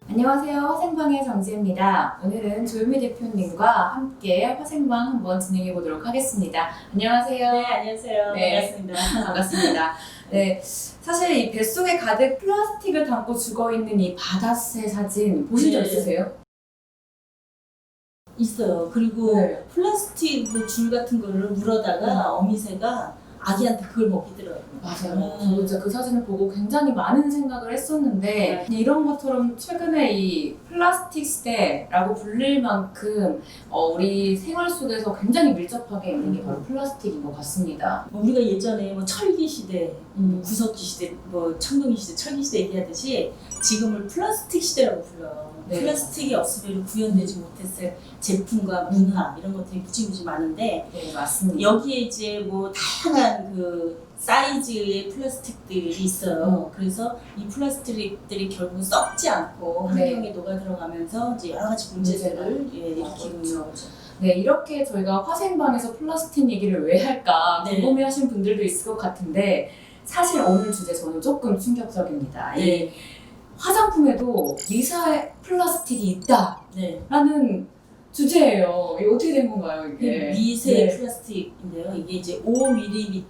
안녕하세요. 화생방의 정지입니다. 오늘은 조유미 대표님과 함께 화생방 한번 진행해 보도록 하겠습니다. 안녕하세요. 네, 안녕하세요. 네. 반갑습니다. 반갑습니다. 네, 사실 이 뱃속에 가득 플라스틱을 담고 죽어있는 이 바다새 사진 보신 적 네. 있으세요? 있어요. 그리고 네. 플라스틱 줄 같은 거를 물어다가 어미새가 아기한테 그걸 먹이더라고요. 맞아요. 저도 진짜 그 사진을 보고 굉장히 많은 생각을 했었는데 이런 것처럼 최근에 이 플라스틱 시대라고 불릴 만큼 우리 생활 속에서 굉장히 밀접하게 있는 게 바로 플라스틱인 것 같습니다. 우리가 예전에 철기 시대, 구석기 시대, 청동기 시대, 철기 시대 얘기하듯이 지금을 플라스틱 시대라고 불러요. 네. 플라스틱이 없으면 구현되지 못했을 제품과 문화 이런 것들이 무지무지 많은데 네, 맞습니다. 여기에 이제 다양한 그 사이즈의 플라스틱들이 있어요. 그래서 이 플라스틱들이 결국 썩지 않고 네. 환경에 녹아 들어가면서 이제 여러 가지 문제들을 일으키고 있는 거죠. 네, 이렇게 저희가 화생방에서 플라스틱 얘기를 왜 할까 네. 궁금해하시는 분들도 있을 것 같은데 사실 오늘 주제 저는 조금 충격적입니다. 네. 이 화장품에도 미세 플라스틱이 있다라는 주제예요. 이게 어떻게 된 건가요, 이게? 미세 네. 플라스틱인데요. 이게 이제 5mm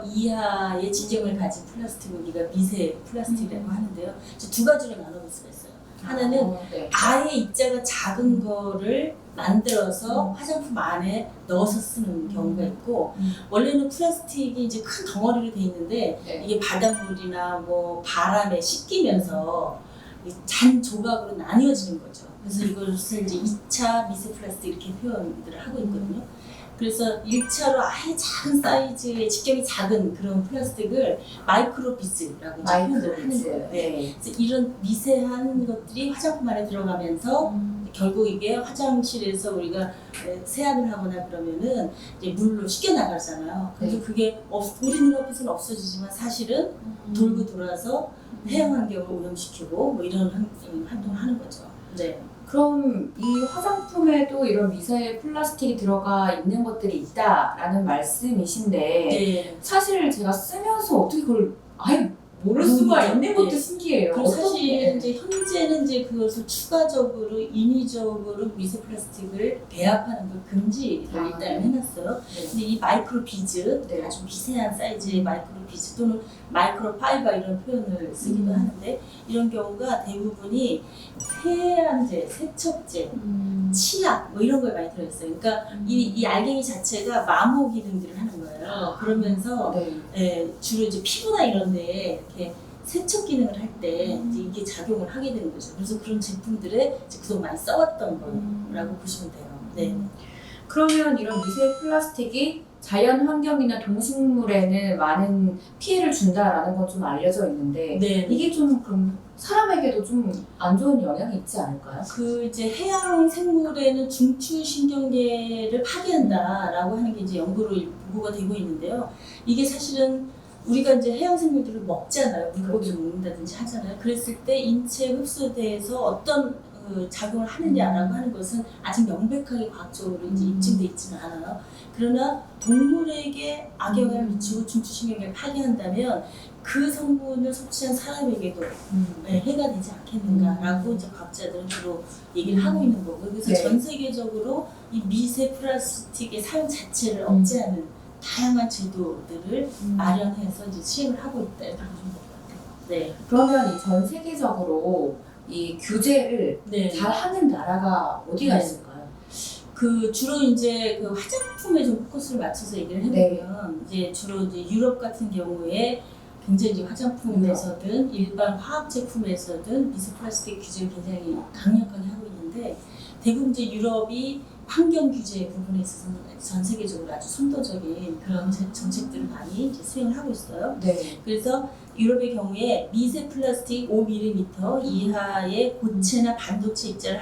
이하의 지점을 가진 플라스틱을 우리가 미세 플라스틱이라고 하는데요. 이제 두 가지로 나눠볼 수가 있어요. 하나는 네. 아예 입자가 작은 거를 만들어서 화장품 안에 넣어서 쓰는 경우가 있고 원래는 플라스틱이 이제 큰 덩어리로 돼 있는데 네. 이게 바닷물이나 바람에 씻기면서 이 잔 조각으로 나뉘어지는 거죠. 그래서 이것을 이제 2차 미세 플라스틱 이렇게 표현들을 하고 있거든요. 그래서 1차로 아예 작은 사이즈의 직경이 작은 그런 플라스틱을 마이크로비즈라고 표현을 하는 거예요. 네. 그래서 이런 미세한 것들이 화장품 안에 들어가면서 결국 이게 화장실에서 우리가 세안을 하거나 그러면은 이제 물로 씻겨 나가잖아요. 그래서 그게 우리 눈앞에서는 없어지지만 사실은 돌고 돌아서 해양 환경을 오염시키고 이런 활동을 하는 거죠. 네. 그럼 이 화장품에도 이런 미세 플라스틱이 들어가 있는 것들이 있다라는 말씀이신데 네. 사실 제가 쓰면서 어떻게 그걸 아예 모를 수가 있는 것도 네. 신기해요. 그리고 사실 이제 현재는 이제 그것을 추가적으로 인위적으로 미세 플라스틱을 배합하는 걸 금지를 일단 해놨어요. 네. 근데 이 마이크로 비즈, 네. 아주 미세한 사이즈의 마이크로 비즈 또는 마이크로 파이버 이런 표현을 쓰기도 하는데 이런 경우가 대부분이 세안제, 세척제, 치약 이런 거에 많이 들어있어요. 그러니까 이 알갱이 자체가 마모 기능들을 하는 거예요. 그러면서 주로 이제 피부나 이런데 이렇게 세척 기능을 할 때 이게 작용을 하게 되는 거죠. 그래서 그런 제품들에 이제 그동안 많이 써왔던 거라고 보시면 돼요. 네. 그러면 이런 미세 플라스틱이 자연 환경이나 동식물에는 많은 피해를 준다라는 건 좀 알려져 있는데 네. 이게 좀 그럼 사람에게도 좀 안 좋은 영향이 있지 않을까요? 이제 해양 생물에는 중추신경계를 파괴한다라고 하는 게 이제 연구로 보고가 되고 있는데요. 이게 사실은 우리가 이제 해양 생물들을 먹잖아요. 물고기를 먹는다든지 하잖아요. 그랬을 때 인체에 흡수돼서 어떤 작용을 하느냐라고 하는 것은 아직 명백하게 과학적으로 이제 입증돼 있지는 않아요. 그러나 동물에게 악영향을 미치고 중추신경계를 파괴한다면 그 성분을 섭취한 사람에게도 해가 되지 않겠는가라고 이제 과학자들은 주로 얘기를 하고 있는 거고 그래서 전 세계적으로 이 미세 플라스틱의 사용 자체를 억제하는 다양한 제도들을 마련해서 이제 시행을 하고 있다 이렇게 보시면 될 것 같아요. 네. 그러면 이 전 세계적으로 이 규제를 잘 하는 나라가 어디가 있을까요? 주로 이제 화장품에 좀 포커스를 맞춰서 얘기를 해보면 이제 주로 이제 유럽 같은 경우에 굉장히 이제 화장품에서든 일반 화학 제품에서든 미세 플라스틱 규제를 굉장히 강력하게 하고 있는데 대부분 이제 유럽이 환경 규제 부분에 있어서는 전 세계적으로 아주 선도적인 그런 정책들을 많이 이제 수행을 하고 있어요. 네. 그래서 유럽의 경우에 미세 플라스틱 5mm 이하의 고체나 반도체 입자를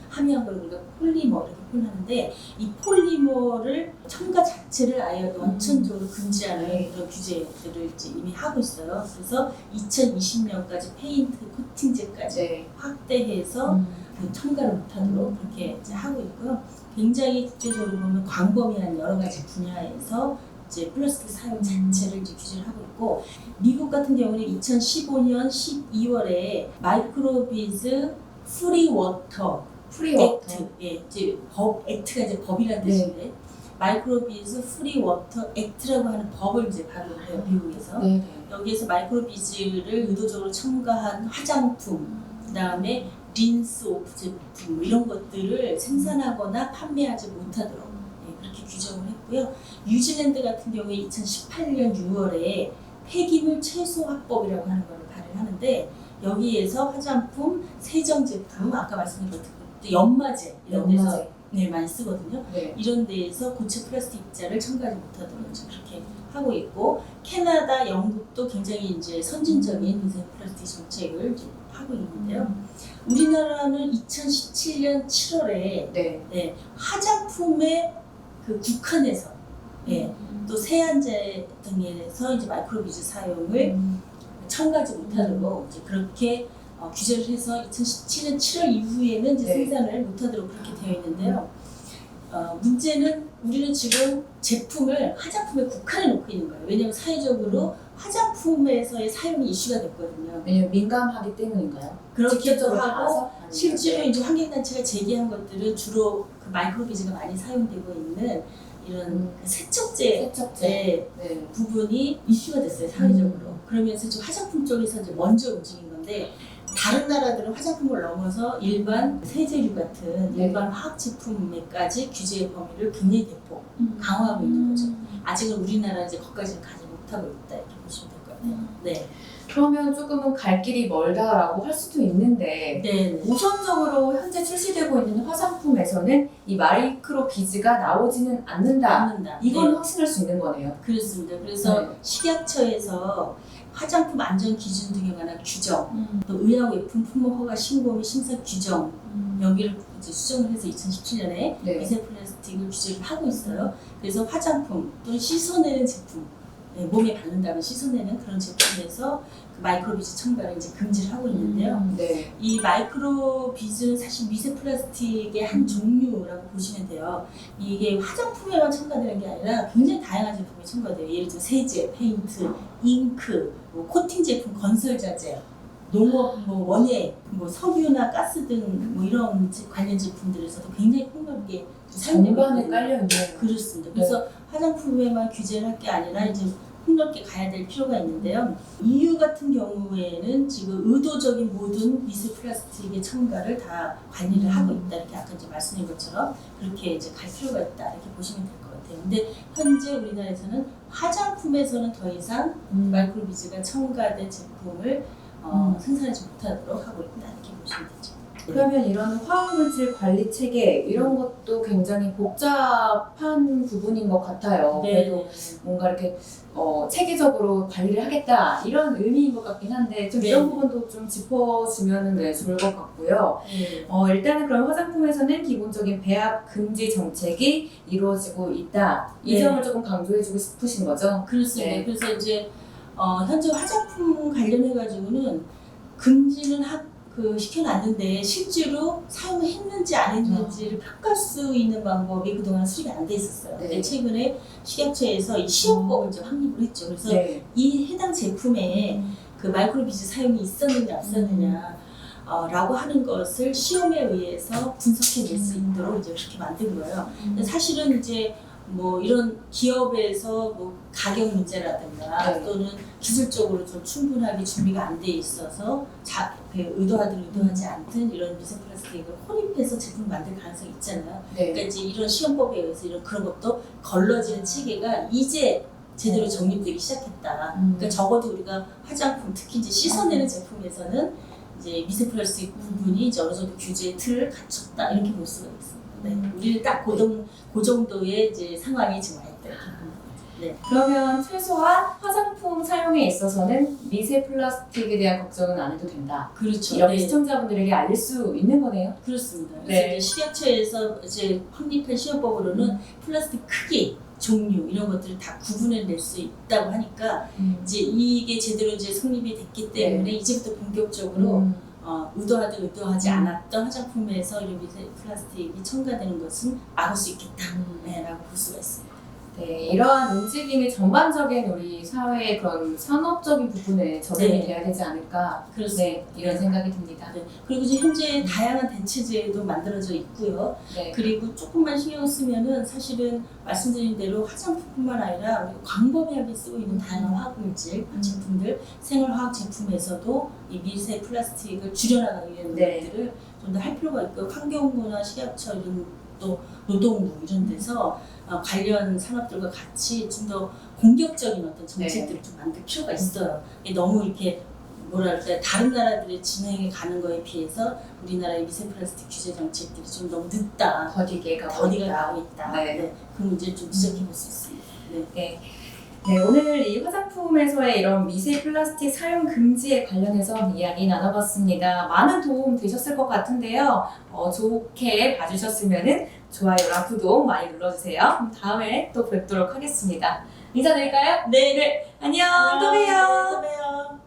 함유한 걸 우리가 폴리머 이렇게 표현하는데 이 폴리머를 첨가 자체를 아예 원천적으로 금지하는 그런 규제들을 이제 이미 하고 있어요. 그래서 2020년까지 페인트 코팅제까지 확대해서 첨가를 못하도록 그렇게 이제 하고 있고요. 굉장히 국제적으로 보면 광범위한 여러 가지 분야에서 이제 플라스틱 사용 자체를 이제 규제를 하고 있고 미국 같은 경우는 2015년 12월에 마이크로비즈 프리 워터 프리워터. 액트, 예, 이제 법 액트가 이제 법이라는 뜻인데 마이크로비즈 프리 워터 액트라고 하는 법을 이제 발효해요 미국에서. 네. 여기에서 마이크로비즈를 의도적으로 첨가한 화장품, 그다음에 린스 오프 제품 뭐 이런 것들을 생산하거나 판매하지 못하도록 그렇게 규정을 했고요. 뉴질랜드 같은 경우에 2018년 6월에 폐기물 최소 화법이라고 하는 것을 발효하는데 여기에서 화장품, 세정 제품, 아까 말씀드린 것처럼 연마제 이런 데서 많이 쓰거든요. 네. 이런 데에서 고체 플라스틱 입자를 첨가하지 못하도록 그렇게 하고 있고 캐나다, 영국도 굉장히 이제 선진적인 미세 플라스틱 정책을 이제 하고 있는데요. 우리나라는 2017년 7월에 네. 화장품의 그 국한에서 또 세안제 등에서 이제 마이크로비즈 사용을 첨가하지 못하도록 이제 그렇게 규제를 해서 2017년 7월 이후에는 이제 생산을 못하도록 그렇게 되어 있는데요. 문제는 우리는 지금 제품을 화장품에 국한해 놓고 있는 거예요. 왜냐하면 사회적으로 화장품에서의 사용이 이슈가 됐거든요. 왜냐면 민감하기 때문인가요? 그렇기도 하고 실제로 네. 이제 환경단체가 제기한 것들은 주로 그 마이크로비즈가 많이 사용되고 있는 이런 세척제 네. 부분이 이슈가 됐어요 사회적으로. 그러면서 좀 화장품 쪽에서 이제 먼저 움직인 건데 다른 나라들은 화장품을 넘어서 일반 세제류 같은 일반 화학 제품에까지 규제의 범위를 굉장히 대폭 강화하고 있는 거죠. 아직은 우리나라는 이제 거기까지는 가지 못하고 있다 이렇게 보시면 될 것 같아요. 네. 그러면 조금은 갈 길이 멀다라고 할 수도 있는데 네. 우선적으로 현재 출시되고 있는 화장품에서는 이 마이크로 비즈가 나오지는 않는다. 이건 확신할 수 있는 거네요. 그렇습니다. 그래서 식약처에서 화장품 안전 기준 등에 관한 규정, 또 의약외품 품목 허가 신고 및 심사 규정 여기를 이제 수정을 해서 2017년에 미세 플라스틱을 규제를 하고 있어요. 그래서 화장품 또는 씻어내는 제품, 몸에 바른다면 씻어내는 그런 제품에서 그 마이크로비즈 첨가를 이제 금지를 하고 있는데요. 이 마이크로비즈는 사실 미세 플라스틱의 한 종류라고 보시면 돼요. 이게 화장품에만 첨가되는 게 아니라 굉장히 다양한 제품에 첨가돼요. 예를 들어 세제, 페인트, 잉크, 뭐 코팅 제품, 건설 자재, 농업, 뭐 원예, 뭐 석유나 가스 등 뭐 이런 관련 제품들에서도 굉장히 폭넓게 사용되고 전반에 깔려 있는. 그렇습니다. 그래서 화장품에만 규제를 할 게 아니라 이제 폭넓게 가야 될 필요가 있는데요. EU 같은 경우에는 지금 의도적인 모든 미세 플라스틱의 첨가를 다 관리를 하고 있다. 이렇게 아까 이제 말씀드린 것처럼 그렇게 이제 갈 필요가 있다. 이렇게 보시면 될 것 같아요. 근데 현재 우리나라에서는 화장품에서는 더 이상 마이크로비즈가 첨가된 제품을 생산하지 못하도록 하고 있다. 이렇게 보시면 되죠. 그러면 이런 화학물질 관리 체계 이런 것도 굉장히 복잡한 부분인 것 같아요. 그래도 뭔가 이렇게 체계적으로 관리를 하겠다 이런 의미인 것 같긴 한데 좀 이런 부분도 좀 짚어주면 좋을 것 같고요. 일단은 그럼 화장품에서는 기본적인 배합 금지 정책이 이루어지고 있다. 이 점을 조금 강조해주고 싶으신 거죠? 그렇습니다. 그래서 이제 현재 화장품 관련해가지고는 금지는 시켜놨는데 실제로 사용을 했는지 안 했는지를 평가할 수 있는 방법이 그동안 수립이 안 돼 있었어요. 근데 최근에 식약처에서 이 시험법을 이제 확립을 했죠. 그래서 이 해당 제품에 그 마이크로비즈 사용이 있었느냐 없었느냐 라고 하는 것을 시험에 의해서 분석해낼 수 있도록 이제 그렇게 만든 거예요. 근데 사실은 이제 뭐 이런 기업에서 뭐 가격 문제라든가 또는 기술적으로 좀 충분하게 준비가 안 돼 있어서 의도하든 의도하지 않든 이런 미세 플라스틱을 혼입해서 제품 만들 가능성이 있잖아요. 그러니까 이제 이런 시험법에 의해서 그런 것도 걸러지는 체계가 이제 제대로 정립되기 시작했다. 그러니까 적어도 우리가 화장품 특히 이제 씻어내는 제품에서는 이제 미세 플라스틱 부분이 이제 어느 정도 규제의 틀을 갖췄다 이렇게 볼 수가 있습니다. 우리는 딱 그 정도의 이제 상황이 지금 와 있다. 그러면 최소한 화장품 사용에 있어서는 미세 플라스틱에 대한 걱정은 안 해도 된다. 그렇죠. 이렇게 시청자분들에게 알릴 수 있는 거네요. 그렇습니다. 그래서 이제 식약처에서 이제 확립한 시험법으로는 플라스틱 크기, 종류 이런 것들을 다 구분해낼 수 있다고 하니까 이제 이게 제대로 이제 성립이 됐기 때문에 이제부터 본격적으로 의도하든 의도하지 않았던 화장품에서 이런 미세 플라스틱이 첨가되는 것은 막을 수 있겠다라고 볼 수가 있습니다. 네, 이러한 움직임이 전반적인 우리 사회의 그런 산업적인 부분에 적용이 네. 돼야 되지 않을까. 그렇습니다. 네, 이런 생각이 듭니다. 네. 그리고 이제 현재 다양한 대체제도 만들어져 있고요. 네. 그리고 조금만 신경 쓰면은 사실은 말씀드린 대로 화장품뿐만 아니라 우리가 광범위하게 쓰고 있는 다양한 화학물질 제품들, 생활화학 제품에서도 이 미세 플라스틱을 줄여나가기 위한 네. 노력들을 좀 더 할 필요가 있고 환경부나 식약처 이런 또 노동부 이런 데서 관련 산업들과 같이 좀 더 공격적인 어떤 정책들을 좀 만들 필요가 있어요. 이게 너무 이렇게 뭐랄까 다른 나라들의 진행해 가는 거에 비해서 우리나라의 미세 플라스틱 규제 정책들이 좀 너무 늦다. 더디게 더디가 가고 있다. 네. 그 문제를 좀 지적해 볼 수 있습니다. 네. 네, 오늘 이 화장품에서의 이런 미세 플라스틱 사용 금지에 관련해서 이야기 나눠봤습니다. 많은 도움 되셨을 것 같은데요. 좋게 봐주셨으면 좋아요랑 구독 많이 눌러주세요. 그럼 다음에 또 뵙도록 하겠습니다. 인사드릴까요? 네. 안녕, 또 봬요. 또 봬요.